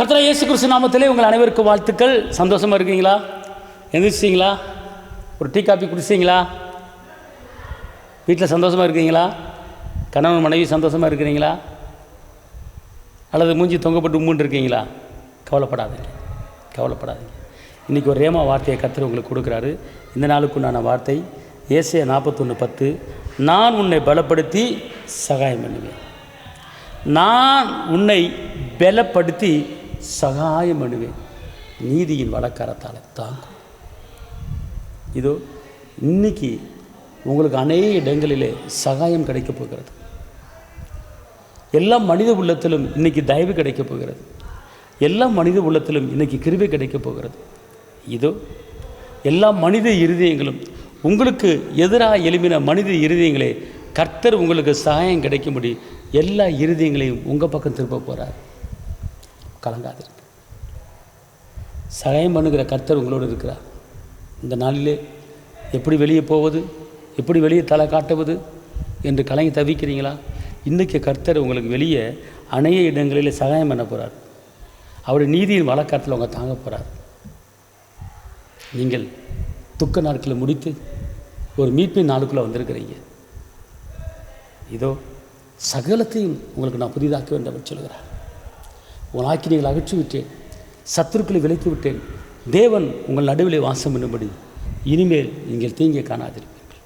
கர்த்தர் இயேசு கிறிஸ்து நாமத்திலே உங்கள் அனைவருக்கும் வாழ்த்துக்கள். சந்தோஷமாக இருக்கீங்களா? எந்திரிச்சிங்களா? ஒரு டீ காப்பி குடிச்சிங்களா? வீட்டில் சந்தோஷமாக இருக்கீங்களா? கணவன் மனைவி சந்தோஷமாக இருக்கிறீங்களா? அல்லது மூஞ்சி தொங்கப்பட்டு உம்முன்னு இருக்கீங்களா? கவலைப்படாதீங்க, கவலைப்படாதீங்க. இன்றைக்கி ஒரு ரேமா வார்த்தையை கர்த்தர் உங்களுக்கு கொடுக்குறாரு. இந்த நாளுக்குண்டான வார்த்தை ஏசாயா 41:10. நான் உன்னை பலப்படுத்தி சகாயம் பண்ணுவேன். நான் உன்னை பலப்படுத்தி சகாயம் பண்ணுவேன். நீதியின் வழக்கரத்தால் தாங்கும். இதோ இன்னைக்கு உங்களுக்கு அநேக இடங்களிலே சகாயம் கிடைக்கப் போகிறது. எல்லா மனித உள்ளத்திலும் இன்றைக்கி தயவு கிடைக்கப் போகிறது. எல்லா மனித உள்ளத்திலும் இன்றைக்கி கிருபை கிடைக்கப் போகிறது. இதோ எல்லா மனித இருதயங்களும் உங்களுக்கு எதிராக எழுப்பின மனித இருதயங்களே கர்த்தர் உங்களுக்கு சகாயம் கிடைக்கும்படி எல்லா இருதயங்களையும் உங்கள் பக்கம் திருப்ப போகிறார். கலங்காதிருங்க. சகாயம் பண்ணுகிற கர்த்தர் உங்களோடு இருக்கிறார். இந்த நாளிலே எப்படி வெளியே போவது, எப்படி வெளியே தலை காட்டுவது என்று கலங்கி தவிக்கிறீங்களா? இன்றைக்கி கர்த்தர் உங்களுக்கு வெளியே அநேக இடங்களில் சகாயம் பண்ண போகிறார். அவருடைய நீதியின் வழக்கத்தில் அவங்க தாங்க போகிறார். நீங்கள் துக்க நாட்களை முடித்து ஒரு மீட்பின் நாளுக்குள்ளே வந்திருக்கிறீங்க. இதோ சகலத்தையும் உங்களுக்கு நான் புதிதாக்க வேண்டும் என்று சொல்கிறார். உங்கள் ஆக்கினைகளை அகற்றி விட்டேன், சத்துருக்களை விலக்கி விட்டேன். தேவன் உங்கள் நடுவிலே வாசம் பண்ணும்படி இனிமேல் நீங்கள் தீங்கிய காணாதிருப்பீர்கள்.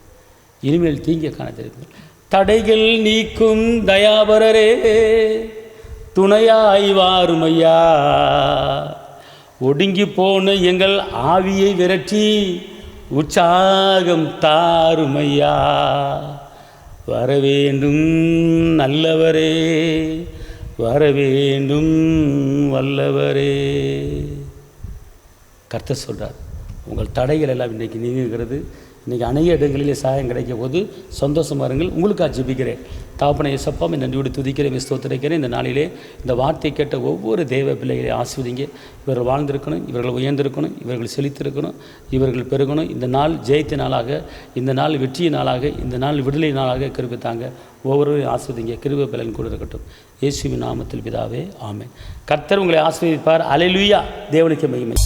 இனிமேல் தீங்கிய காணாதிருப்பீர்கள். தடைகள் நீக்கும் தயாபரரே துணையாய் வாருமையா. ஒடுங்கி போன எங்கள் ஆவியை விரட்டி உற்சாகம் தாருமையா. வரவேண்டும் நல்லவரே, வரவேண்டும் வல்லவரே. கர்த்தர் சொல்கிறார், உங்கள் தடைகள் எல்லாம் இன்றைக்கி நீங்குகிறது. இன்றைக்கி அநேக இடங்களிலே சகாயம் கிடைக்கும் போது சந்தோஷமாக இருங்கள். உங்களுக்காக ஜெபிக்கிறேன். தகப்பனை இயேசப்பாவை நன்றியோடு துதிக்கிறேன், ஸ்தோத்திரிக்கிறேன். இந்த நாளிலே இந்த வார்த்தை கேட்ட ஒவ்வொரு தேவ பிள்ளைகளை ஆசீர்வதிங்க. இவர்கள் வாழ்ந்திருக்கணும், இவர்கள் உயர்ந்திருக்கணும், இவர்கள் செழித்திருக்கணும், இவர்கள் பெருகணும். இந்த நாள் ஜெயத்தின் நாளாக, இந்த நாள் வெற்றியின் நாளாக, இந்த நாள் விடுதலை நாளாக கிருபித்தாங்க. ஒவ்வொருவரையும் ஆசீர்வதிங்க. கிருபை பலன் கூட இருக்கட்டும். இயேசுவின் நாமத்தில் பிதாவே, ஆமென். கர்த்தர் உங்களை ஆசீர்வதிப்பார். அல்லேலூயா. தேவனுக்கு மகிமை.